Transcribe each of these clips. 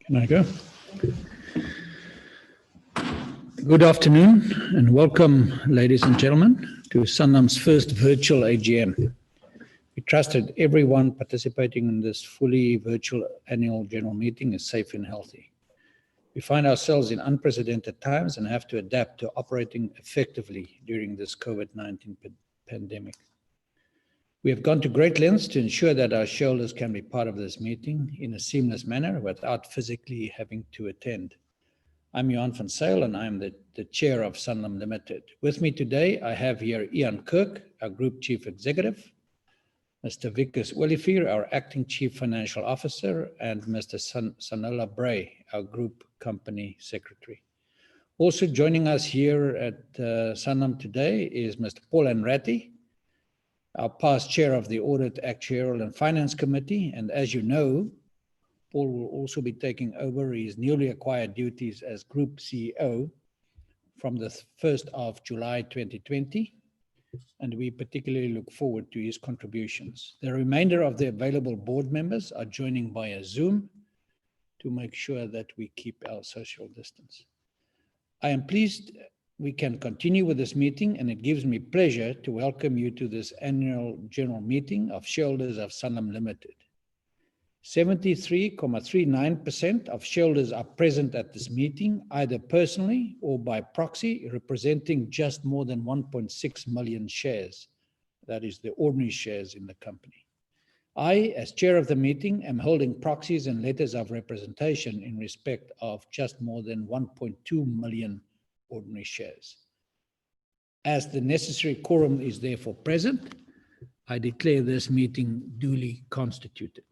Can I go? Good afternoon and welcome, ladies and gentlemen, to Sanlam's first virtual AGM. We trust that everyone participating in this fully virtual annual general meeting is safe and healthy. We find ourselves in unprecedented times and have to adapt to operating effectively during this COVID-19 pandemic. We have gone to great lengths to ensure that our shareholders can be part of this meeting in a seamless manner without physically having to attend. I'm Johan van Zyl and I'm the chair of Sanlam Limited. With me today, I have here Ian Kirk, our Group Chief Executive, Mr. Wikus Olivier, our Acting Chief Financial Officer, and Mr. Sanlam Bray, our Group Company Secretary. Also joining us here at Sanlam today is Mr. Paul Anratti, our past chair of the Audit, Actuarial and Finance Committee. And as you know, Paul will also be taking over his newly acquired duties as Group CEO from the 1st of July 2020. And we particularly look forward to his contributions. The remainder of the available board members are joining via Zoom to make sure that we keep our social distance. I am pleased we can continue with this meeting, and it gives me pleasure to welcome you to this annual general meeting of shareholders of Sanlam Limited. 73.39% of shareholders are present at this meeting, either personally or by proxy, representing just more than 1.6 million shares. That is the ordinary shares in the company. I, as chair of the meeting, am holding proxies and letters of representation in respect of just more than 1.2 million ordinary shares. As the necessary quorum is therefore present, I declare this meeting duly constituted.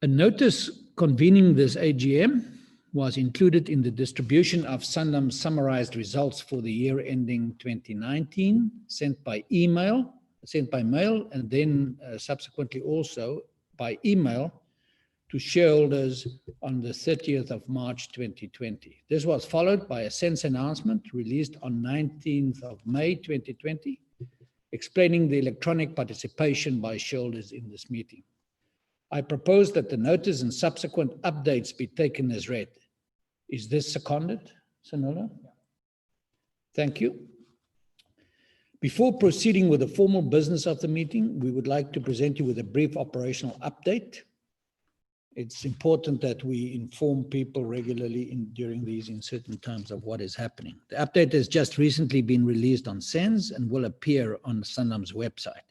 A notice convening this AGM was included in the distribution of Sanlam's summarized results for the year ending 2019, sent by mail, and then subsequently also by email to shareholders on the 30th of March 2020. This was followed by a SENS announcement released on 19th of May 2020, explaining the electronic participation by shareholders in this meeting. I propose that the notice and subsequent updates be taken as read. Is this seconded, Sanola? Yeah. Thank you. Before proceeding with the formal business of the meeting, we would like to present you with a brief operational update. It's important that we inform people regularly during these uncertain times of what is happening. The update has just recently been released on SENS and will appear on Sanlam's website.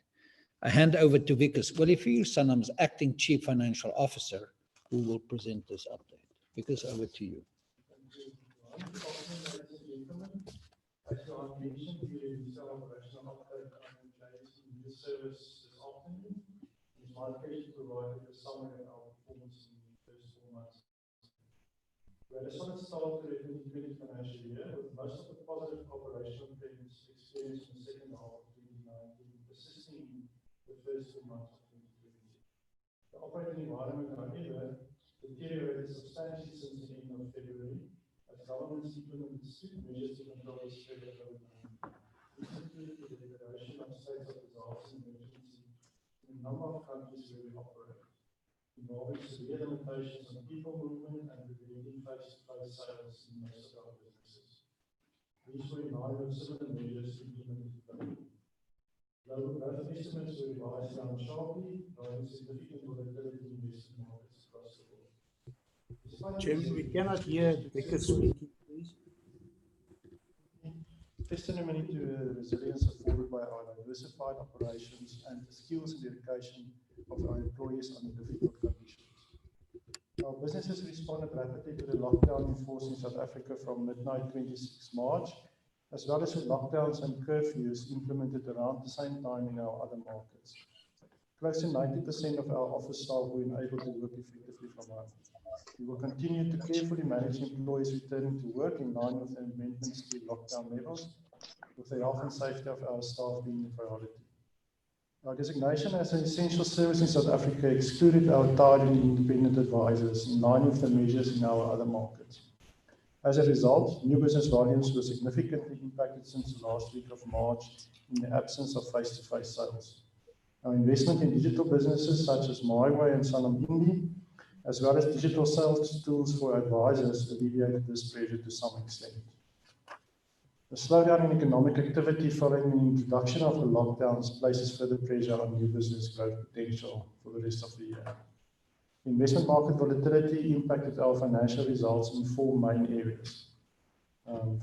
I hand over to Wikus Olivier, Sanlam's Acting Chief Financial Officer, who will present this update. Wikus, over to you. Thank you. As Johan mentioned, we released our operational update on the service this afternoon. It's my pleasure to provide a summary of our performance in the first 4 months. We had a solid start to the 2020 financial year, with most of the positive operational trends experienced in the second half of 2019 persisting in the first 2 months of 2020. The operating environment, however, deteriorated substantially since the end of February, as governments implemented strict measures to control the spread of COVID-19. This included the declaration of states of disaster and emergency in a number of countries where we operate, involving severe limitations on people movement and preventing face-to-face sales in most of our businesses. These were in line with similar measures implemented globally. Global growth estimates were revised down sharply, driving significant volatility in investment markets across the world. Chairman, we cannot hear Wikus speaking, please. Testimony to the resilience afforded by our diversified operations and the skills and dedication of our employees under difficult conditions. Our businesses responded rapidly to the lockdown enforced in South Africa from midnight 26 March, as well as with lockdowns and curfews implemented around the same time in our other markets. Close to 90% of our office staff were able to work effectively from home. We will continue to carefully manage employees returning to work in line with the amendments to lockdown levels, with the health and safety of our staff being a priority. Our designation as an essential service in South Africa excluded our tied and independent advisors in line with the measures in our other markets. As a result, new business volumes were significantly impacted since the last week of March in the absence of face-to-face sales. Our investment in digital businesses such as MyWay and Sanlam Indi as well as digital sales tools for advisors, alleviated this pressure to some extent. The slowdown in economic activity following the introduction of the lockdowns places further pressure on new business growth potential for the rest of the year. Investment market volatility impacted our financial results in four main areas.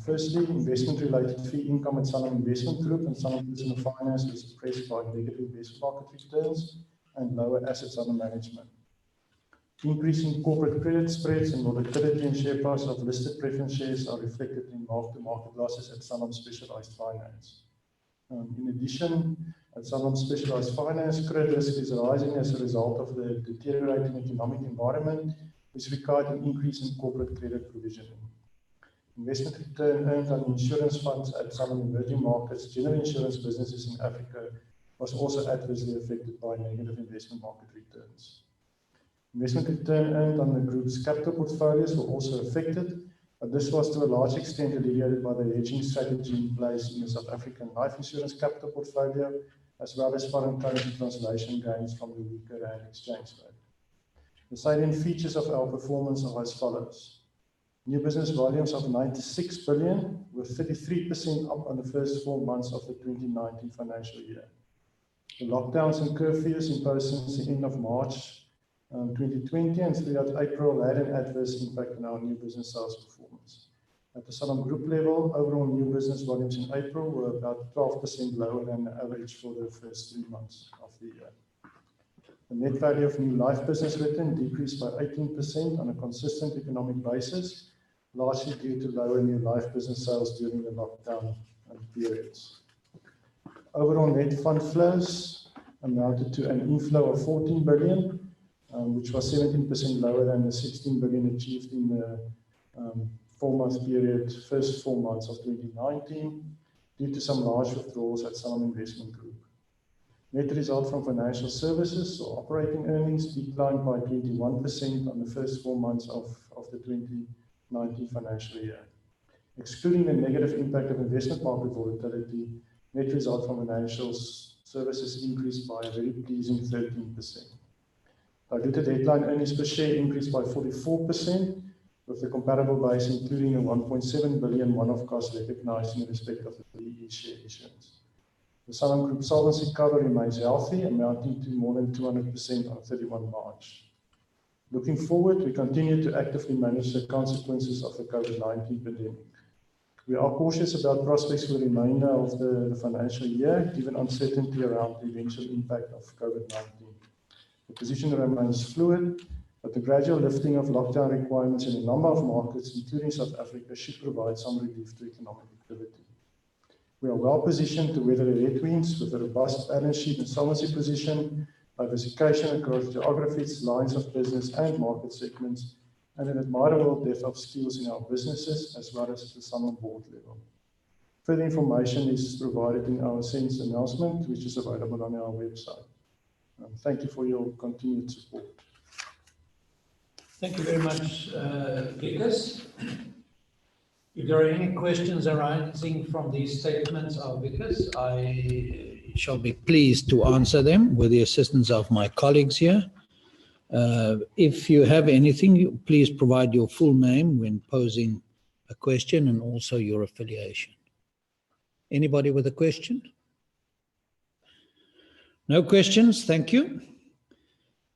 Firstly, investment-related fee income at Sanlam Investment Group and Sanlam Personal Finance was suppressed by negative investment market returns and lower assets under management. Increasing corporate credit spreads and volatility in share price of listed preference shares are reflected in mark-to-market losses at Sanlam Specialized Finance. In addition, at Sanlam Specialized Finance, credit risk is rising as a result of the deteriorating economic environment, which required an increase in corporate credit provisioning. Investment return earned on insurance funds at Sanlam Emerging Markets, general insurance businesses in Africa, was also adversely affected by negative investment market returns. Investment return earned on the group's capital portfolios were also affected, but this was to a large extent alleviated by the hedging strategy in place in the South African life insurance capital portfolio, as well as foreign currency translation gains from the weaker rand exchange rate. The salient features of our performance are as follows. New business volumes of 96 billion were 33% up on the first 4 months of the 2019 financial year. The lockdowns and curfews imposed since the end of March 2020 and throughout April had an adverse impact on our new business sales performance. At the Sanlam Group level, overall new business volumes in April were about 12% lower than the average for the first 3 months of the year. The net value of new life business written decreased by 18% on a consistent economic basis, largely due to lower new life business sales during the lockdown periods. Overall net fund flows amounted to an inflow of 14 billion, which was 17% lower than the 16 billion achieved in the 4-month period, first 4 months of 2019, due to some large withdrawals at Sanlam Investment Group. Net result from financial services or operating earnings declined by 21% on the first 4 months of the 2019 financial year. Excluding the negative impact of investment market volatility, net result from financial services increased by a very pleasing 13%. Diluted headline earnings per share increased by 44%, with the comparable base including a 1.7 billion one-off cost recognized in respect of the BE share issuance. The Sanlam Group solvency cover remains healthy, amounting to more than 200% on 31 March. Looking forward, we continue to actively manage the consequences of the COVID-19 pandemic. We are cautious about prospects for the remainder of the financial year, given uncertainty around the eventual impact of COVID-19. The position remains fluid, but the gradual lifting of lockdown requirements in a number of markets, including South Africa, should provide some relief to economic activity. We are well positioned to weather the headwinds with a robust balance sheet and solvency position, diversification across geographies, lines of business and market segments, and an admirable depth of skills in our businesses as well as at the Sanlam board level. Further information is provided in our SENS announcement, which is available on our website. Thank you for your continued support. Thank you very much, Vikas. If there are any questions arising from these statements of Vikas, I shall be pleased to answer them with the assistance of my colleagues here. If you have anything, please provide your full name when posing a question and also your affiliation. Anybody with a question? No questions, thank you.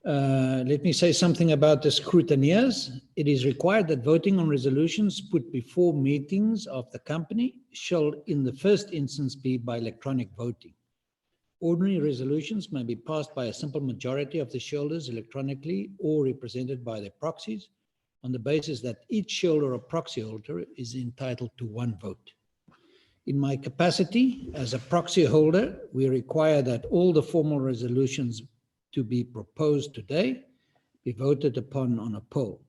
Let me say something about the scrutineers. It is required that voting on resolutions put before meetings of the company shall in the first instance be by electronic voting. Ordinary resolutions may be passed by a simple majority of the shareholders electronically or represented by their proxies on the basis that each shareholder or proxy holder is entitled to 1 vote. In my capacity as a proxy holder, we require that all the formal resolutions to be proposed today be voted upon on a poll.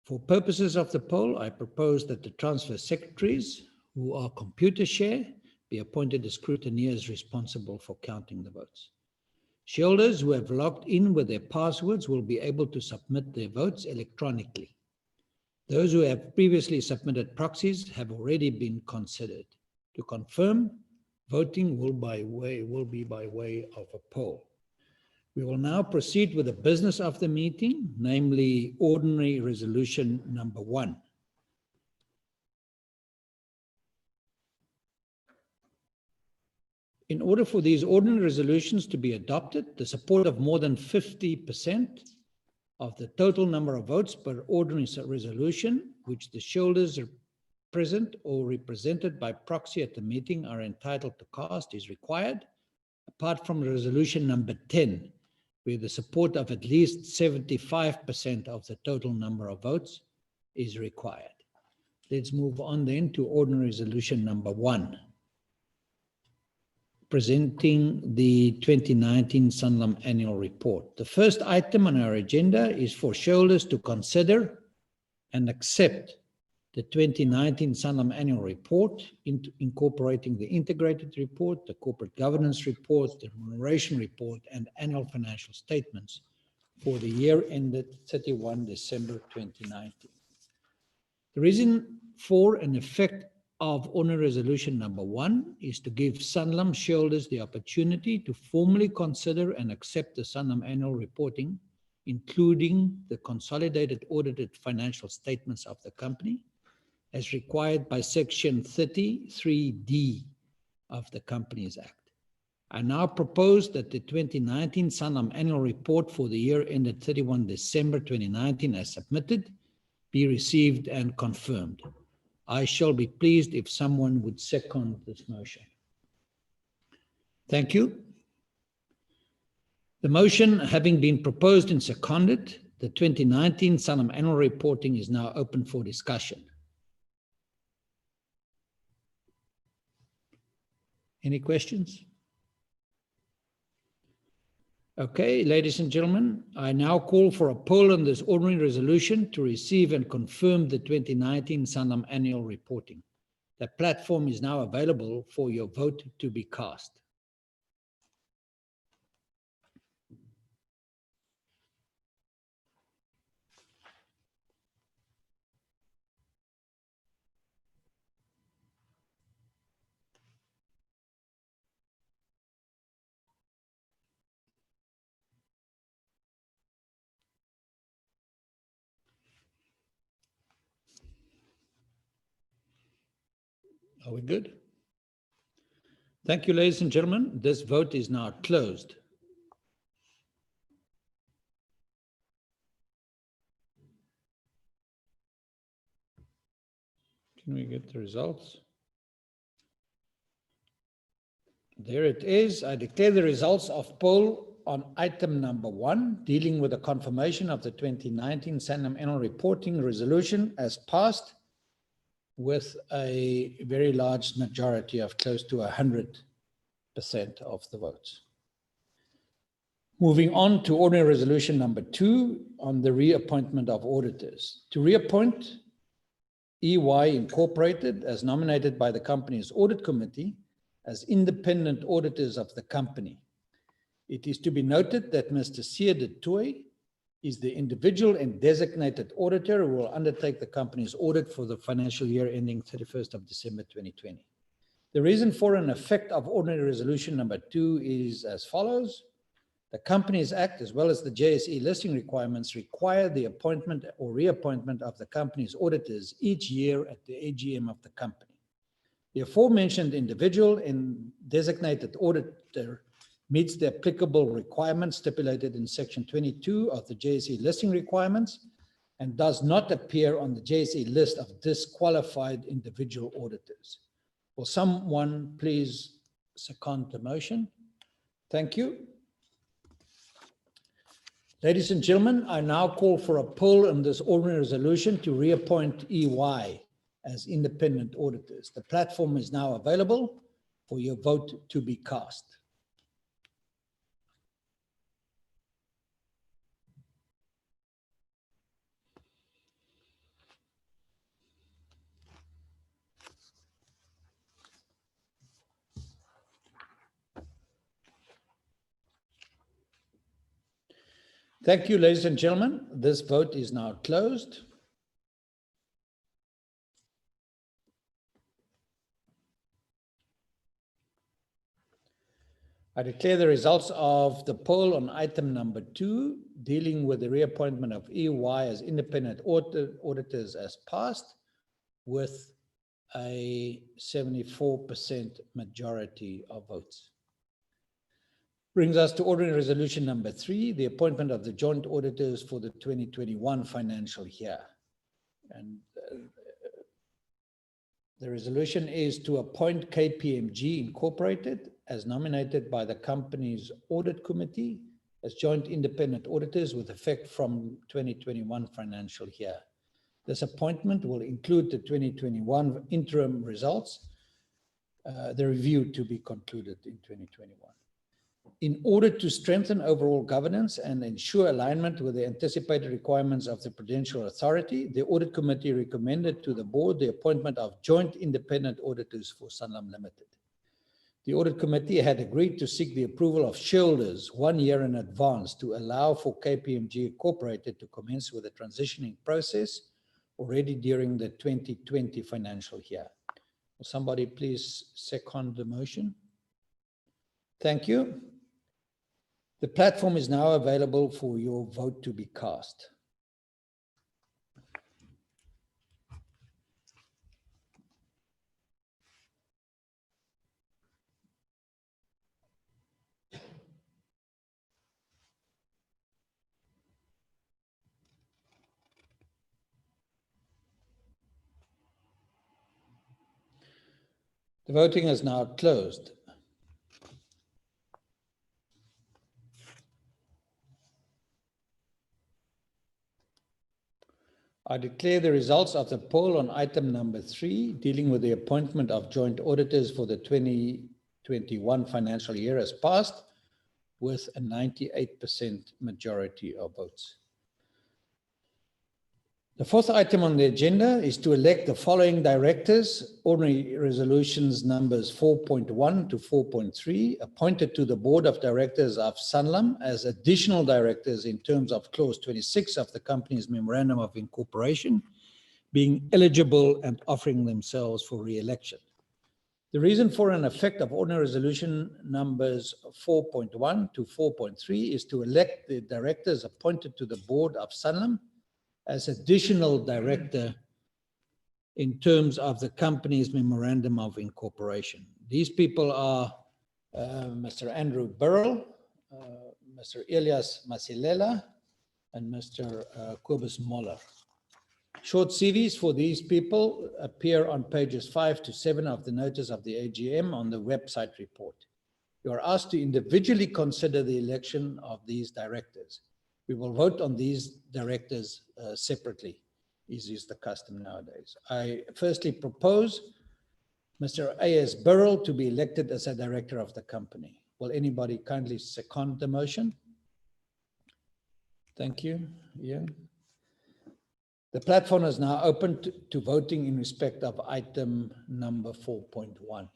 For purposes of the poll, I propose that the transfer secretaries, who are Computershare, be appointed as scrutineers responsible for counting the votes. Shareholders who have logged in with their passwords will be able to submit their votes electronically. Those who have previously submitted proxies have already been considered. To confirm, voting will be by way of a poll. We will now proceed with the business of the meeting, namely ordinary resolution number 1. In order for these ordinary resolutions to be adopted, the support of more than 50% of the total number of votes per ordinary resolution, which the shareholders present or represented by proxy at the meeting are entitled to cast, is required, apart from resolution number 10, where the support of at least 75% of the total number of votes is required. Let's move on then to ordinary resolution number 1, presenting the 2019 Sanlam annual report. The first item on our agenda is for shareholders to consider and accept the 2019 Sanlam annual report, incorporating the integrated report, the corporate governance report, the remuneration report, and annual financial statements for the year ended 31 December 2019. The reason for and effect of ordinary resolution number 1 is to give Sanlam shareholders the opportunity to formally consider and accept the Sanlam annual reporting, including the consolidated audited financial statements of the company, as required by Section 33D of the Companies Act. I now propose that the 2019 Sanlam annual report for the year ended 31 December 2019 as submitted be received and confirmed. I shall be pleased if someone would second this motion. Thank you. The motion having been proposed and seconded, the 2019 Sanlam annual reporting is now open for discussion. Any questions? Okay, ladies and gentlemen, I now call for a poll on this ordinary resolution to receive and confirm the 2019 Sanlam annual reporting. The platform is now available for your vote to be cast. Are we good? Thank you, ladies and gentlemen. This vote is now closed. Can we get the results? There it is. I declare the results of poll on item number 1, dealing with the confirmation of the 2019 Sanlam annual reporting resolution as passed, with a very large majority of close to 100% of the votes. Moving on to ordinary resolution number 2 on the reappointment of auditors. To reappoint EY Incorporated as nominated by the company's audit committee as independent auditors of the company. It is to be noted that Mr. Siya de Tooy is the individual and designated auditor who will undertake the company's audit for the financial year ending 31st of December 2020. The reason for and effect of ordinary resolution number 2 is as follows. The Companies Act, as well as the JSE listing requirements, require the appointment or reappointment of the company's auditors each year at the AGM of the company. The aforementioned individual and designated auditor meets the applicable requirements stipulated in Section 22 of the JSE listing requirements and does not appear on the JSE list of disqualified individual auditors. Will someone please second the motion? Thank you. Ladies and gentlemen, I now call for a poll on this ordinary resolution to reappoint EY as independent auditors. The platform is now available for your vote to be cast. Thank you, ladies and gentlemen. This vote is now closed. I declare the results of the poll on item number 2, dealing with the reappointment of EY as independent auditors as passed with a 74% majority of votes. Brings us to ordinary resolution number 3, the appointment of the joint auditors for the 2021 financial year. And the resolution is to appoint KPMG Incorporated as nominated by the company's audit committee as joint independent auditors with effect from 2021 financial year. This appointment will include the 2021 interim results, the review to be concluded in 2021. In order to strengthen overall governance and ensure alignment with the anticipated requirements of the Prudential Authority, the Audit Committee recommended to the Board the appointment of joint independent auditors for Sanlam Limited. The Audit Committee had agreed to seek the approval of shareholders 1 year in advance to allow for KPMG Incorporated to commence with the transitioning process already during the 2020 financial year. Will somebody please second the motion? Thank you. The platform is now available for your vote to be cast. The voting is now closed. I declare the results of the poll on item number 3, dealing with the appointment of joint auditors for the 2021 financial year as passed with a 98% majority of votes. The fourth item on the agenda is to elect the following directors, ordinary resolutions numbers 4.1 to 4.3, appointed to the Board of Directors of Sanlam as additional directors in terms of Clause 26 of the company's Memorandum of Incorporation, being eligible and offering themselves for re-election. The reason for an effect of ordinary resolution numbers 4.1 to 4.3 is to elect the directors appointed to the Board of Sanlam as additional director in terms of the company's Memorandum of Incorporation. These people are Mr. Andrew Burrell, Mr. Elias Masilela, and Mr. Kobus Moller. Short CVs for these people appear on pages 5 to 7 of the notice of the AGM on the website report. You are asked to individually consider the election of these directors. We will vote on these directors separately, as is the custom nowadays. I firstly propose Mr. A.S. Burrell to be elected as a director of the company. Will anybody kindly second the motion? Thank you, Ian. The platform is now open to voting in respect of item number 4.1.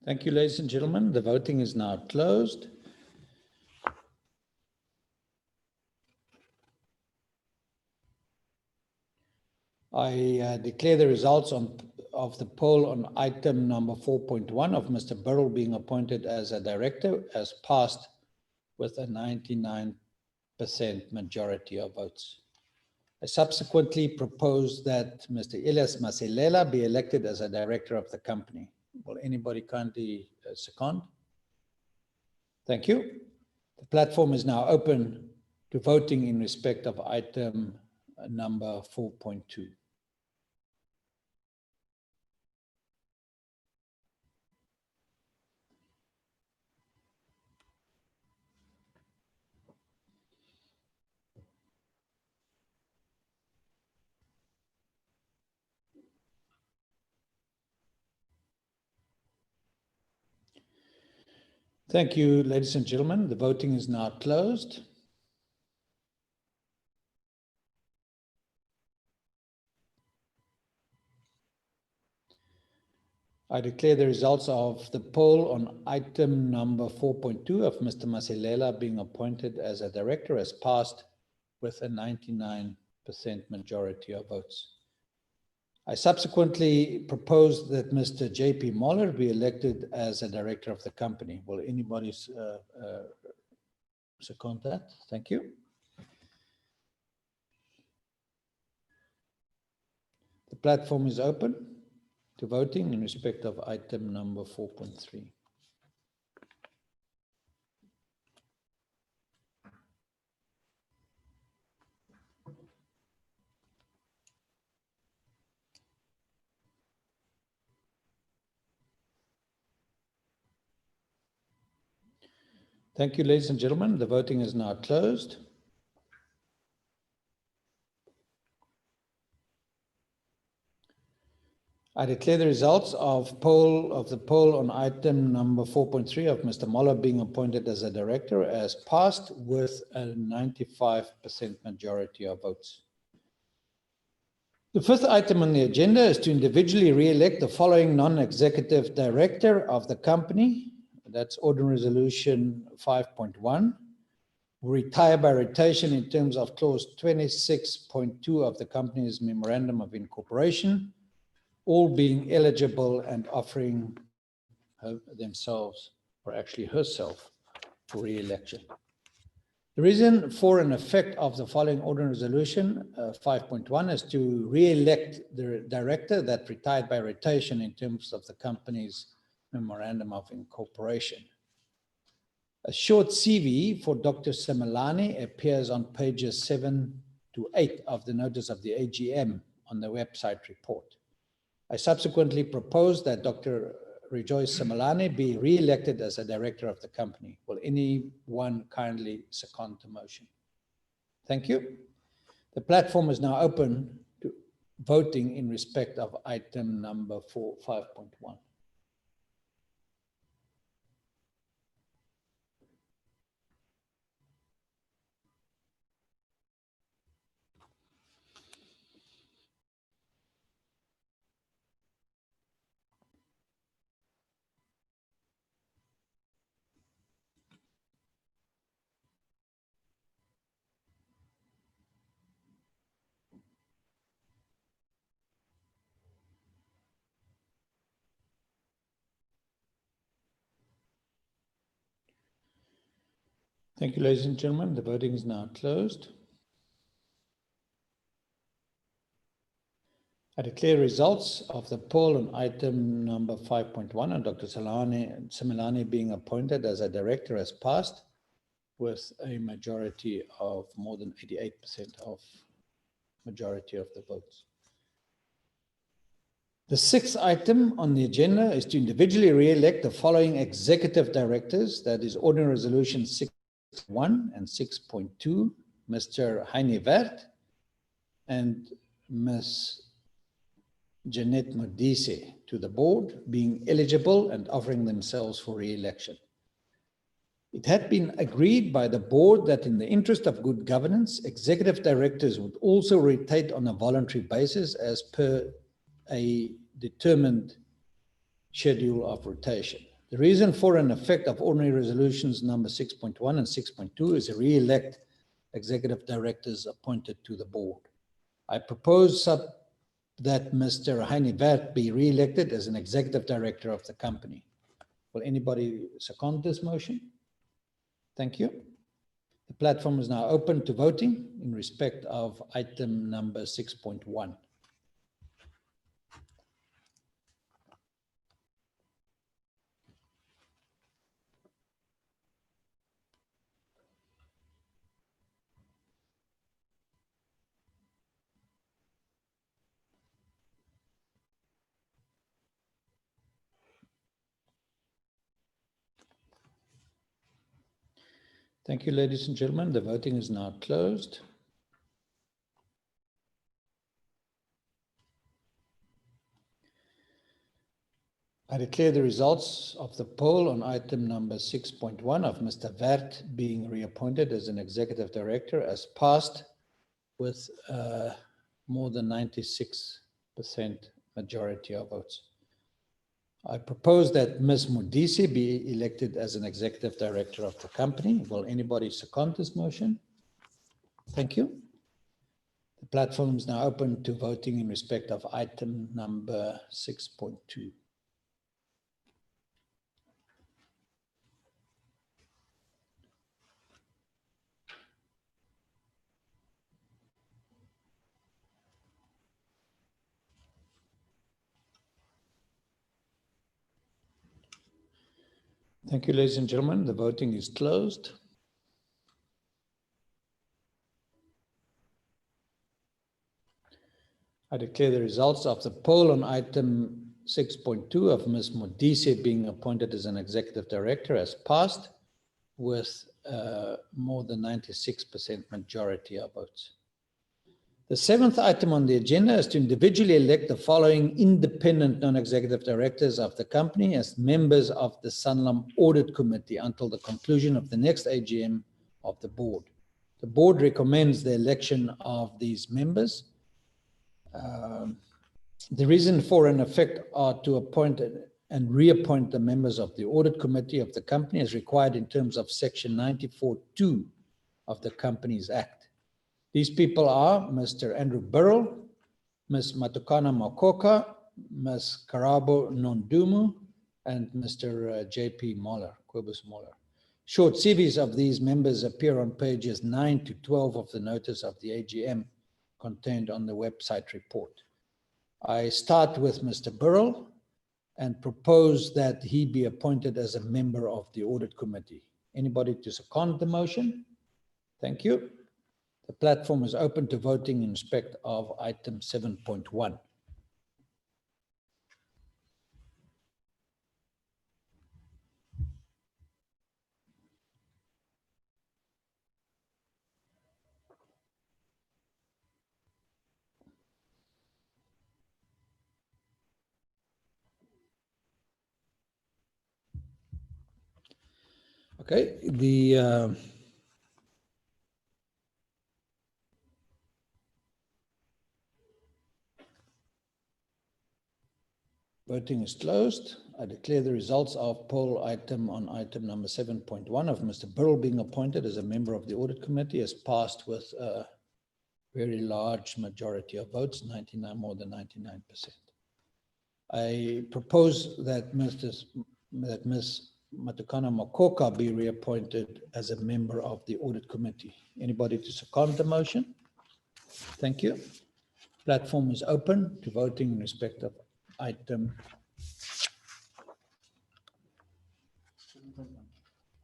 Thank you, ladies and gentlemen. The voting is now closed. I declare the results of the poll on item number 4.1 of Mr. Burrell being appointed as a director as passed with a 99% majority of votes. I subsequently propose that Mr. Elias Masilela be elected as a director of the company. Will anybody kindly second? Thank you. The platform is now open to voting in respect of item number 4.2. Thank you, ladies and gentlemen. The voting is now closed. I declare the results of the poll on item number 4.2 of Mr. Masilela being appointed as a director as passed with a 99% majority of votes. I subsequently propose that Mr. J.P. Moller be elected as a director of the company. Will anybody second that? Thank you. The platform is open to voting in respect of item number 4.3. Thank you, ladies and gentlemen. The voting is now closed. I declare the results of the poll on item number 4.3 of Mr. Moller being appointed as a director as passed with a 95% majority of votes. The fifth item on the agenda is to individually re-elect the following non-executive director of the company. That's Ordinary Resolution 5.1. Retire by rotation in terms of clause 26.2 of the company's Memorandum of Incorporation, all being eligible and offering themselves, or actually herself, for re-election. The reason for and effect of the following ordinary resolution 5.1 is to re-elect the director that retired by rotation in terms of the company's Memorandum of Incorporation. A short CV for Dr. Semelani appears on pages 7 to 8 of the notice of the AGM on the website report. I subsequently propose that Dr. Rejoice Semelani be re-elected as a director of the company. Will anyone kindly second the motion? Thank you. The platform is now open to voting in respect of item number 5.1. Thank you, ladies and gentlemen. The voting is now closed. I declare results of the poll on item number 5.1 on Dr. Semelani being appointed as a director as passed with a majority of more than 88% of majority of the votes. The sixth item on the agenda is to individually re-elect the following executive directors. That is Ordinary Resolution 6.1 and 6.2, Mr. Heine Wert and Ms. Jeanette Modise to the board, being eligible and offering themselves for re-election. It had been agreed by the board that in the interest of good governance, executive directors would also rotate on a voluntary basis as per a determined schedule of rotation. The reason for and effect of ordinary resolutions number 6.1 and 6.2 is to re-elect executive directors appointed to the board. I propose that Mr. Heine Wert be re-elected as an executive director of the company. Will anybody second this motion? Thank you. The platform is now open to voting in respect of item number 6.1. Thank you, ladies and gentlemen. The voting is now closed. I declare the results of the poll on item number 6.1 of Mr. Wert being reappointed as an executive director as passed with more than 96% majority of votes. I propose that Ms. Modise be elected as an executive director of the company. Will anybody second this motion? Thank you. The platform is now open to voting in respect of item number 6.2. Thank you, ladies and gentlemen. The voting is closed. I declare the results of the poll on item 6.2 of Ms. Modise being appointed as an executive director as passed with more than 96% majority of votes. The seventh item on the agenda is to individually elect the following independent non-executive directors of the company as members of the Sanlam Audit Committee until the conclusion of the next AGM of the board. The board recommends the election of these members. The reason for and effect are to appoint and reappoint the members of the audit committee of the company as required in terms of section 94(2) of the Companies Act. These people are Mr. Andrew Burrell, Ms. Matukana Makoka, Ms. Karabo Nondumu, and Mr. J.P. Moller, Quibus Moller. Short CVs of these members appear on pages 9 to 12 of the notice of the AGM contained on the website report. I start with Mr. Burrell and propose that he be appointed as a member of the audit committee. Anybody to second the motion? Thank you. The platform is open to voting in respect of item 7.1. Okay, the voting is closed. I declare the results of poll item on item number 7.1 of Mr. Burrell being appointed as a member of the audit committee as passed with a very large majority of votes, more than 99%. I propose that Ms. Matukana Makoka be reappointed as a member of the audit committee. Anybody to second the motion? Thank you. Platform is open to voting in respect of item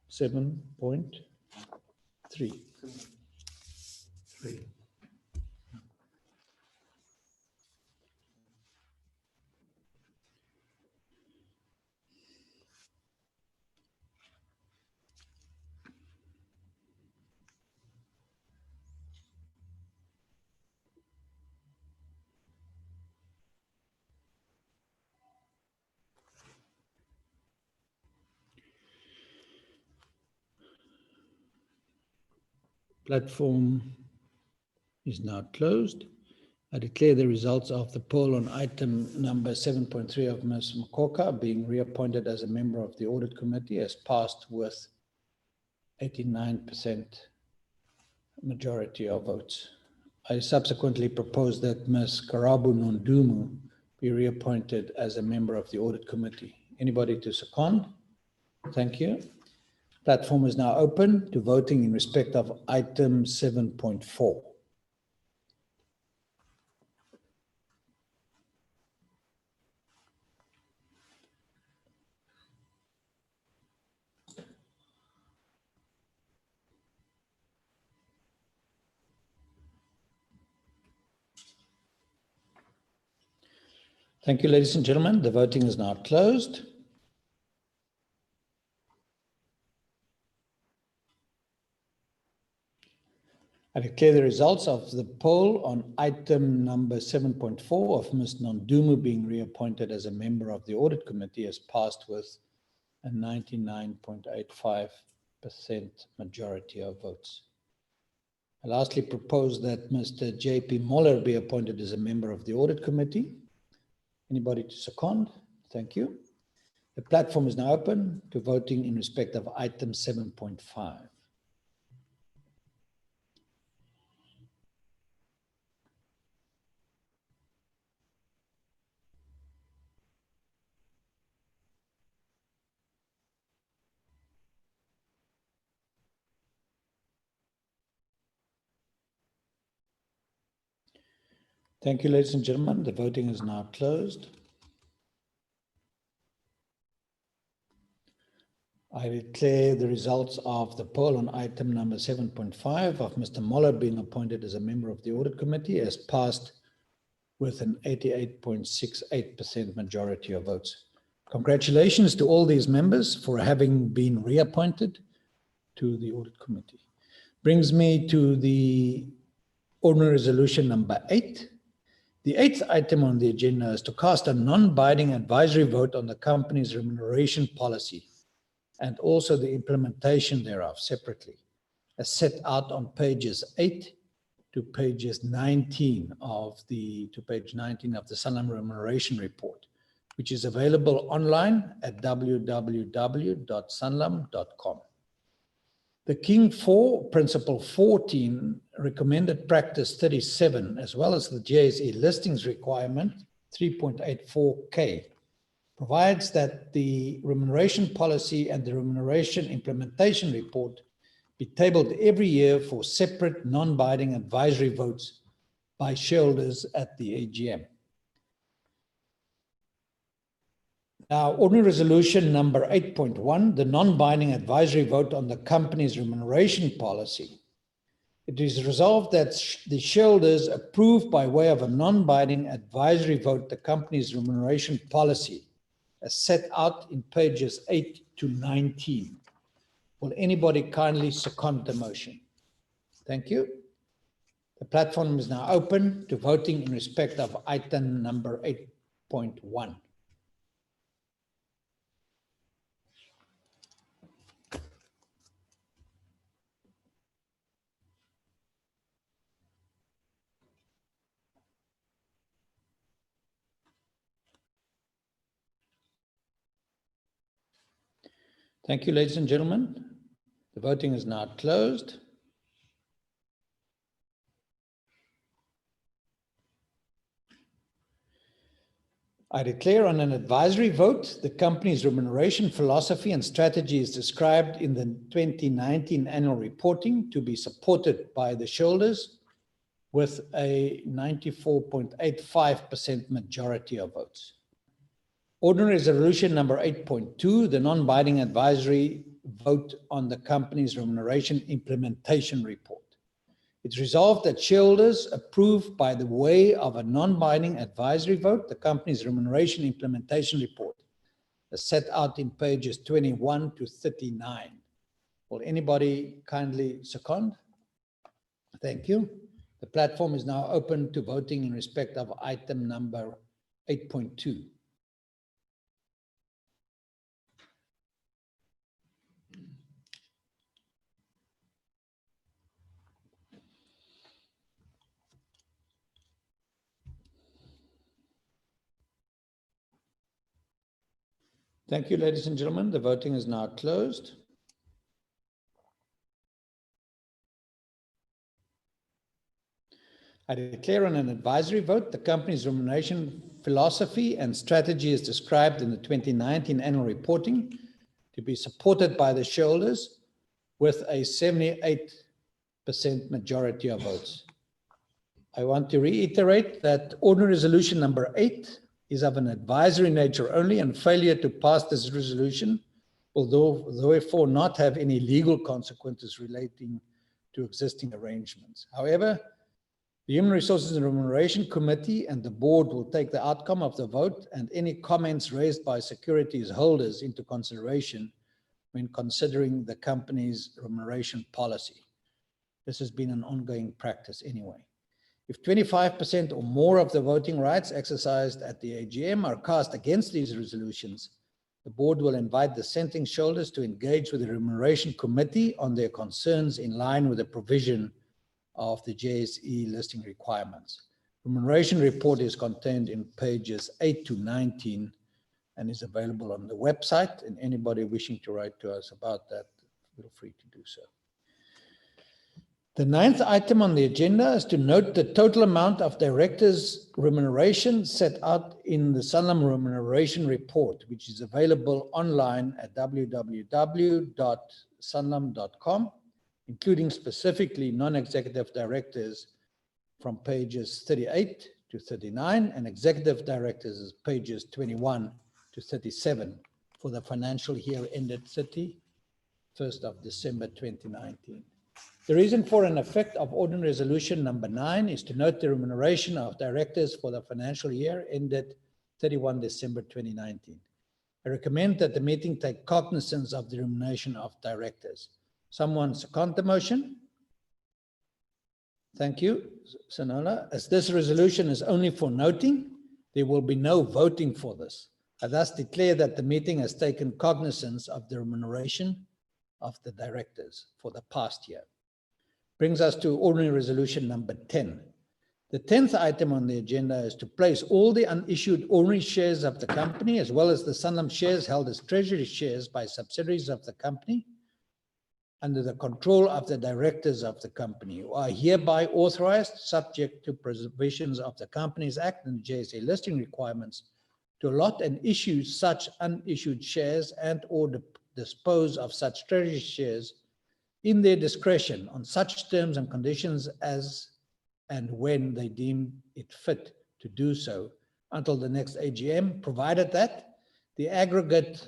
7.3. Platform is now closed. I declare the results of the poll on item number 7.3 of Ms. Makoka being reappointed as a member of the audit committee as passed with 89% majority of votes. I subsequently propose that Ms. Karabu Nondumu be reappointed as a member of the audit committee. Anybody to second? Thank you. Platform is now open to voting in respect of item 7.4. Thank you, ladies and gentlemen. The voting is now closed. I declare the results of the poll on item number 7.4 of Ms. Nondumu being reappointed as a member of the audit committee as passed with a 99.85% majority of votes. I lastly propose that Mr. J.P. Moller be appointed as a member of the audit committee. Anybody to second? Thank you. The platform is now open to voting in respect of item 7.5. Thank you, ladies and gentlemen. The voting is now closed. I declare the results of the poll on item number 7.5 of Mr. Moller being appointed as a member of the Audit Committee as passed with an 88.68% majority of votes. Congratulations to all these members for having been reappointed to the Audit Committee. Brings me to the ordinary resolution number 8. The 8th item on the agenda is to cast a non-binding advisory vote on the company's remuneration policy and also the implementation thereof separately, as set out on pages 8 to pages 19 of the Sanlam remuneration report, which is available online at www.sanlam.com. The King 4, Principle 14, Recommended Practice 37, as well as the JSE Listings Requirement 3.84K, provides that the remuneration policy and the remuneration implementation report be tabled every year for separate non-binding advisory votes by shareholders at the AGM. Now, ordinary resolution number 8.1, the non-binding advisory vote on the company's remuneration policy. It is resolved that the shareholders approve by way of a non-binding advisory vote the company's remuneration policy as set out in pages 8 to 19. Will anybody kindly second the motion? Thank you. The platform is now open to voting in respect of item number 8.1. Thank you, ladies and gentlemen. The voting is now closed. I declare on an advisory vote, the company's remuneration philosophy and strategy is described in the 2019 annual reporting to be supported by the shareholders with a 94.85% majority of votes. Ordinary resolution number 8.2, the non-binding advisory vote on the company's remuneration implementation report. It's resolved that shareholders approve by the way of a non-binding advisory vote the company's remuneration implementation report as set out in pages 21 to 39. Will anybody kindly second? Thank you. The platform is now open to voting in respect of item number 8.2. Thank you, ladies and gentlemen. The voting is now closed. I declare on an advisory vote the company's remuneration philosophy and strategy as described in the 2019 annual reporting to be supported by the shareholders with a 78% majority of votes. I want to reiterate that ordinary resolution number 8 is of an advisory nature only, and failure to pass this resolution will therefore not have any legal consequences relating to existing arrangements. However, the Human Resources and Remuneration Committee and the board will take the outcome of the vote and any comments raised by securities holders into consideration when considering the company's remuneration policy. This has been an ongoing practice anyway. If 25% or more of the voting rights exercised at the AGM are cast against these resolutions, the board will invite dissenting shareholders to engage with the Remuneration Committee on their concerns in line with the provision of the JSE listing requirements. Remuneration report is contained in pages 8 to 19 and is available on the website. And anybody wishing to write to us about that, feel free to do so. The 9th item on the agenda is to note the total amount of directors' remuneration set out in the Sanlam remuneration report, which is available online at www.sanlam.com, including specifically non-executive directors from pages 38 to 39 and executive directors is pages 21 to 37 for the financial year ended 31st of December 2019. The reason for an effect of ordinary resolution number 9 is to note the remuneration of directors for the financial year ended 31 December 2019. I recommend that the meeting take cognizance of the remuneration of directors. Someone second the motion? Thank you, Sanola. As this resolution is only for noting, there will be no voting for this. I thus declare that the meeting has taken cognizance of the remuneration of the directors for the past year. Brings us to ordinary resolution number 10. The 10th item on the agenda is to place all the unissued ordinary shares of the company, as well as the Sanlam shares held as treasury shares by subsidiaries of the company, under the control of the directors of the company, who are hereby authorized, subject to provisions of the Companies Act and the JSE listing requirements, to allot and issue such unissued shares and or dispose of such treasury shares in their discretion on such terms and conditions as and when they deem it fit to do so until the next AGM, provided that the aggregate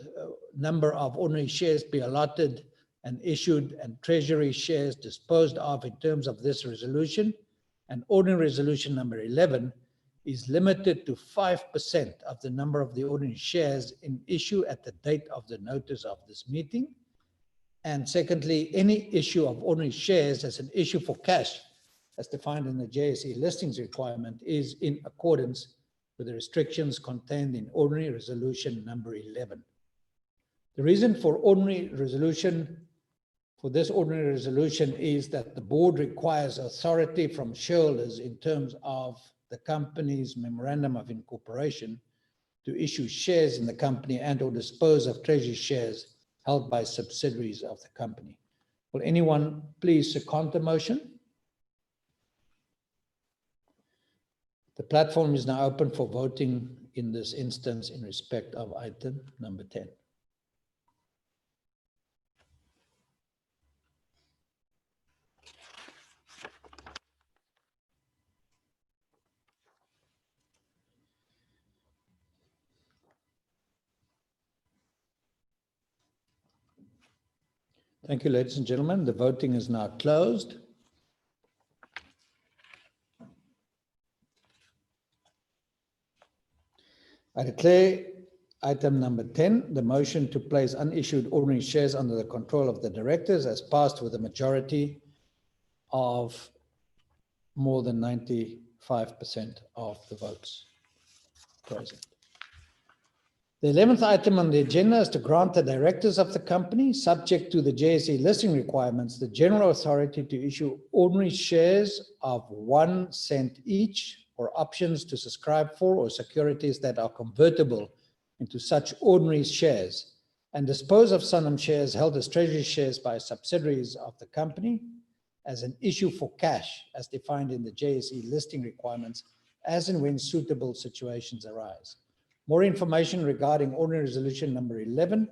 number of ordinary shares be allotted and issued and treasury shares disposed of in terms of this resolution, and ordinary resolution number 11 is limited to 5% of the number of the ordinary shares in issue at the date of the notice of this meeting. And secondly, any issue of ordinary shares as an issue for cash, as defined in the JSE listings requirement, is in accordance with the restrictions contained in ordinary resolution number 11. The reason for this ordinary resolution is that the board requires authority from shareholders in terms of the company's memorandum of incorporation to issue shares in the company and or dispose of treasury shares held by subsidiaries of the company. Will anyone please second the motion? The platform is now open for voting in this instance in respect of item number 10. Thank you, ladies and gentlemen. The voting is now closed. I declare item number 10, the motion to place unissued ordinary shares under the control of the directors, has passed with a majority of more than 95% of the votes present. The 11th item on the agenda is to grant the directors of the company, subject to the JSE listing requirements, the general authority to issue ordinary shares of 1 cent each, or options to subscribe for, or securities that are convertible into such ordinary shares, and dispose of Sanlam shares held as treasury shares by subsidiaries of the company as an issue for cash, as defined in the JSE listing requirements, as and when suitable situations arise. More information regarding ordinary resolution number 11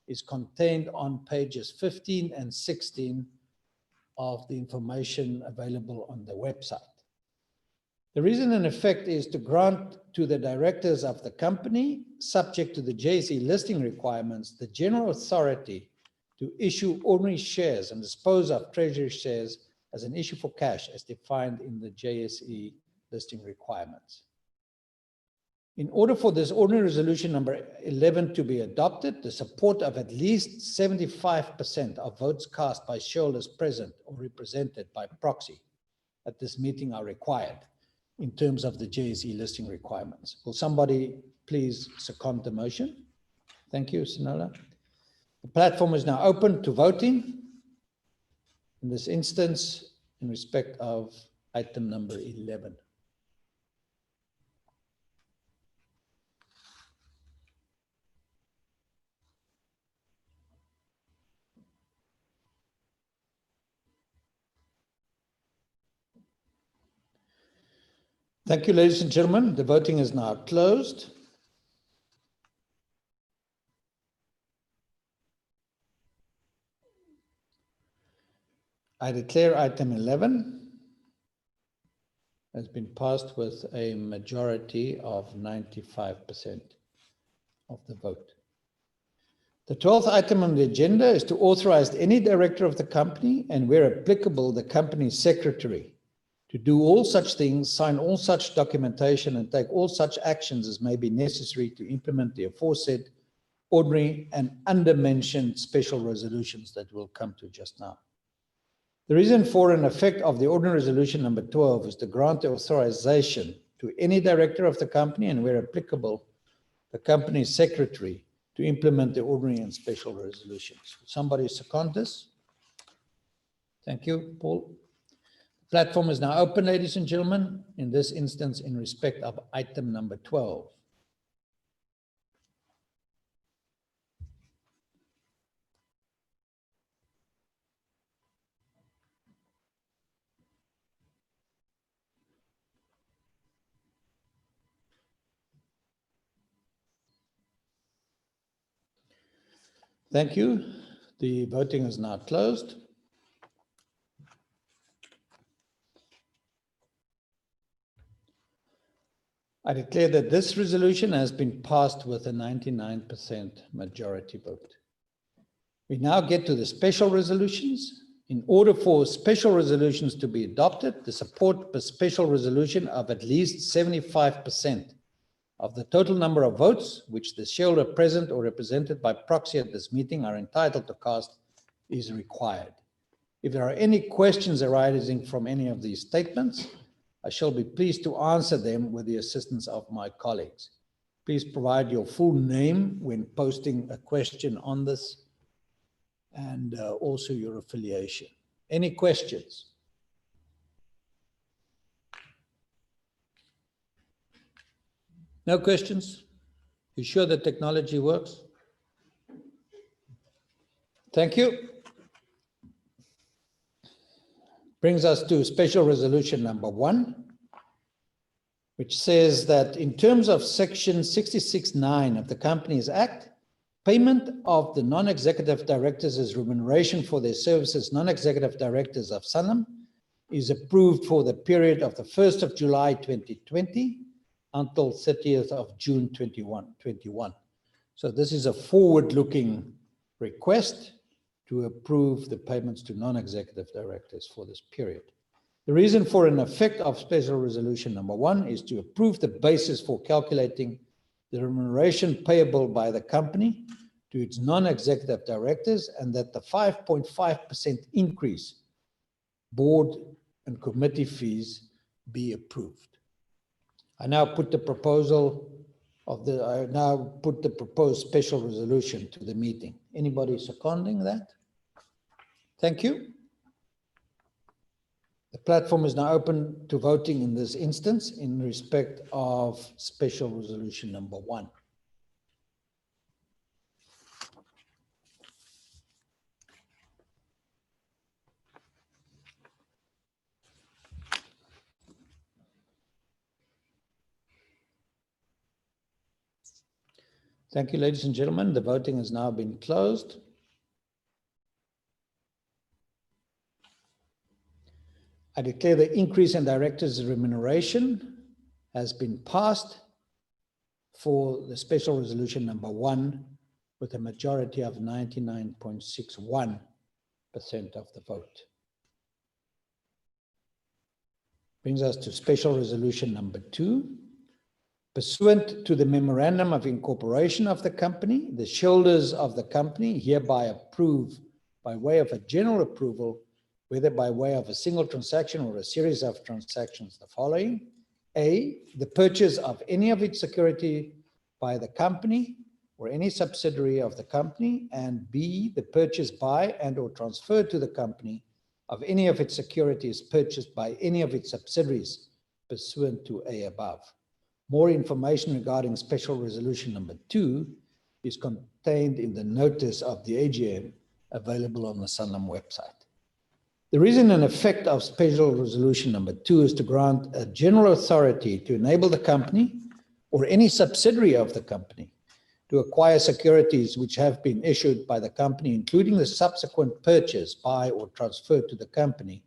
is contained on pages 15 and 16 of the information available on the website. The reason in effect is to grant to the directors of the company, subject to the JSE listing requirements, the general authority to issue ordinary shares and dispose of treasury shares as an issue for cash, as defined in the JSE listing requirements. In order for this ordinary resolution number 11 to be adopted, the support of at least 75% of votes cast by shareholders present or represented by proxy at this meeting are required in terms of the JSE listing requirements. Will somebody please second the motion? Thank you, Sanola. The platform is now open to voting in this instance in respect of item number 11. Thank you, ladies and gentlemen. The voting is now closed. I declare item 11 has been passed with a majority of 95% of the vote. The 12th item on the agenda is to authorize any director of the company, and where applicable, the company secretary, to do all such things, sign all such documentation, and take all such actions as may be necessary to implement the aforesaid ordinary and undermentioned special resolutions that we'll come to just now. The reason for and effect of the ordinary resolution number 12 is to grant the authorization to any director of the company, and where applicable, the company secretary, to implement the ordinary and special resolutions. Somebody second this? Thank you, Paul. The platform is now open, ladies and gentlemen, in this instance in respect of item number 12. Thank you. The voting is now closed. I declare that this resolution has been passed with a 99% majority vote. We now get to the special resolutions. In order for special resolutions to be adopted, the support per special resolution of at least 75% of the total number of votes which the shareholder present or represented by proxy at this meeting are entitled to cast is required. If there are any questions arising from any of these statements, I shall be pleased to answer them with the assistance of my colleagues. Please provide your full name when posting a question on this, and also your affiliation. Any questions? No questions? You sure the technology works? Thank you. Brings us to special resolution number 1, which says that in terms of section 66(9) of the Companies Act, payment of the non-executive directors as remuneration for their services, non-executive directors of Sanlam, is approved for the period of the 1st of July 2020 until 30th of June 2021. So this is a forward-looking request to approve the payments to non-executive directors for this period. The reason for an effect of special resolution number 1 is to approve the basis for calculating the remuneration payable by the company to its non-executive directors, and that the 5.5% increase board and committee fees be approved. I now put the proposal I now put the proposed special resolution to the meeting. Anybody seconding that? Thank you. The platform is now open to voting in this instance in respect of special resolution number 1. Thank you, ladies and gentlemen. The voting has now been closed. I declare the increase in directors' remuneration has been passed for the special resolution number 1 with a majority of 99.61% of the vote. Brings us to special resolution number 2. Pursuant to the memorandum of incorporation of the company, the shareholders of the company hereby approve, by way of a general approval, whether by way of a single transaction or a series of transactions, the following: A, the purchase of any of its security by the company or any subsidiary of the company, and B, the purchase by and or transfer to the company of any of its securities purchased by any of its subsidiaries pursuant to A above. More information regarding special resolution number 2 is contained in the notice of the AGM available on the Sanlam website. The reason and effect of special resolution number 2 is to grant a general authority to enable the company or any subsidiary of the company to acquire securities which have been issued by the company, including the subsequent purchase by or transfer to the company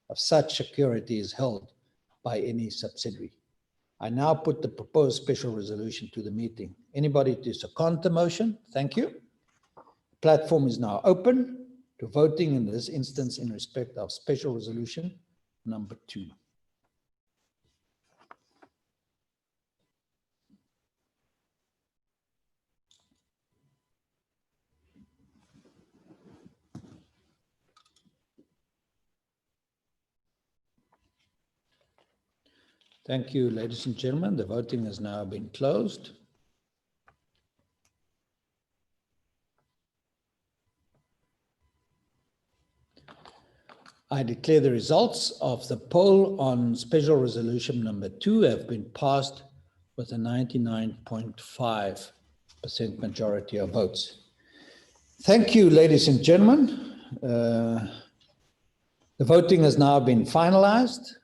of such securities held by any subsidiary. I now put the proposed special resolution to the meeting. Anybody to second the motion? Thank you. The platform is now open to voting in this instance in respect of special resolution number 2. Thank you, ladies and gentlemen. The voting has now been closed. I declare the results of the poll on special resolution number 2 have been passed with a 99.5% majority of votes. Thank you, ladies and gentlemen. The voting has now been finalized.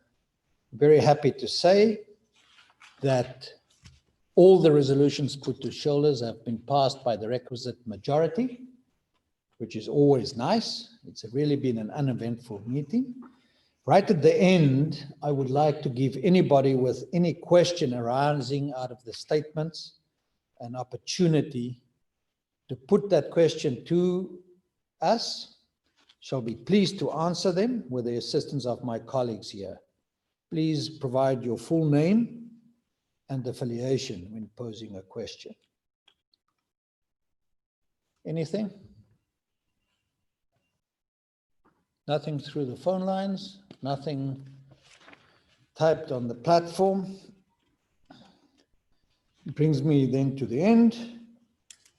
Very happy to say that all the resolutions put to shareholders have been passed by the requisite majority, which is always nice. It's really been an uneventful meeting. Right at the end, I would like to give anybody with any question arising out of the statements an opportunity to put that question to us. Shall be pleased to answer them with the assistance of my colleagues here. Please provide your full name and affiliation when posing a question. Anything? Nothing through the phone lines, nothing typed on the platform. It brings me then to the end.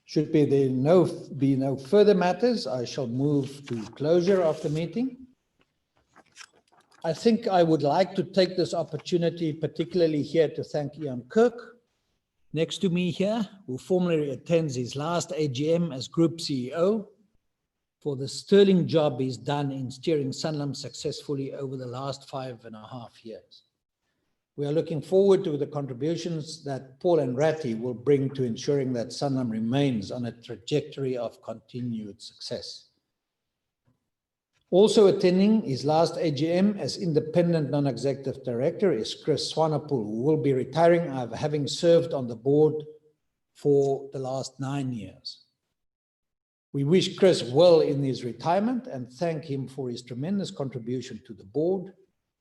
Should there be no further matters, I shall move to closure of the meeting. I think I would like to take this opportunity, particularly here, to thank Ian Kirk, next to me here, who formally attends his last AGM as Group CEO, for the sterling job he's done in steering Sanlam successfully over the last 5.5 years. We are looking forward to the contributions that Paul and Ratty will bring to ensuring that Sanlam remains on a trajectory of continued success. Also attending his last AGM as independent non-executive director is Chris Swanepoel, who will be retiring after having served on the board for the last 9 years. We wish Chris well in his retirement and thank him for his tremendous contribution to the board,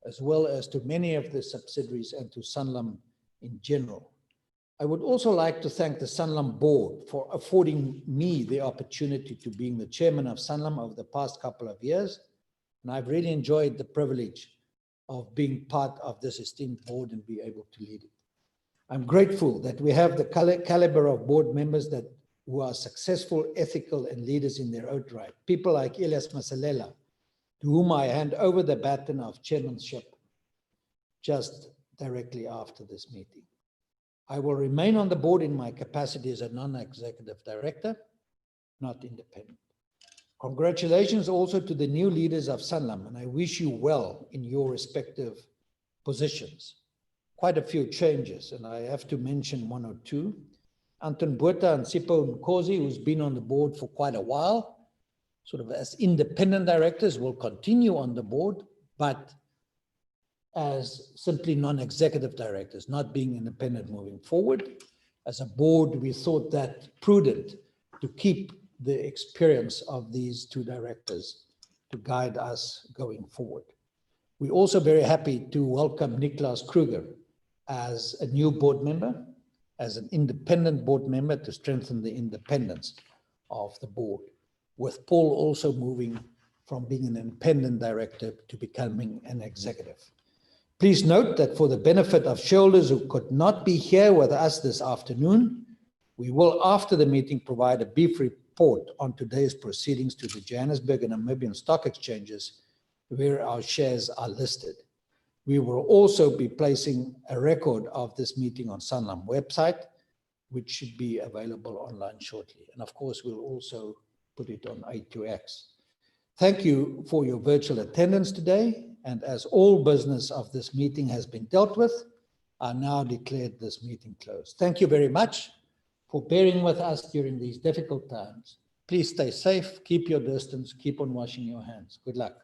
as well as to many of the subsidiaries and to Sanlam in general. I would also like to thank the Sanlam board for affording me the opportunity to being the chairman of Sanlam over the past couple of years. And I've really enjoyed the privilege of being part of this esteemed board and be able to lead it. I'm grateful that we have the caliber of board members who are successful, ethical, and leaders in their own right. People like Elias Masalela, to whom I hand over the baton of chairmanship just directly after this meeting. I will remain on the board in my capacity as a non-executive director, not independent. Congratulations also to the new leaders of Sanlam, and I wish you well in your respective positions. Quite a few changes, and I have to mention one or two. Anton Botha and Sipho Nkosi, who's been on the board for quite a while, sort of as independent directors, will continue on the board, but as simply non-executive directors, not being independent moving forward. As a board, we thought that prudent to keep the experience of these two directors to guide us going forward. We're also very happy to welcome Niklas Kruger as a new board member, as an independent board member to strengthen the independence of the board, with Paul also moving from being an independent director to becoming an executive. Please note that for the benefit of shareholders who could not be here with us this afternoon, we will, after the meeting, provide a brief report on today's proceedings to the Johannesburg and Namibian stock exchanges where our shares are listed. We will also be placing a record of this meeting on Sanlam website, which should be available online shortly. And of course, we'll also put it on A2X. Thank you for your virtual attendance today, and as all business of this meeting has been dealt with, I now declare this meeting closed. Thank you very much for bearing with us during these difficult times. Please stay safe, keep your distance, keep on washing your hands. Good luck.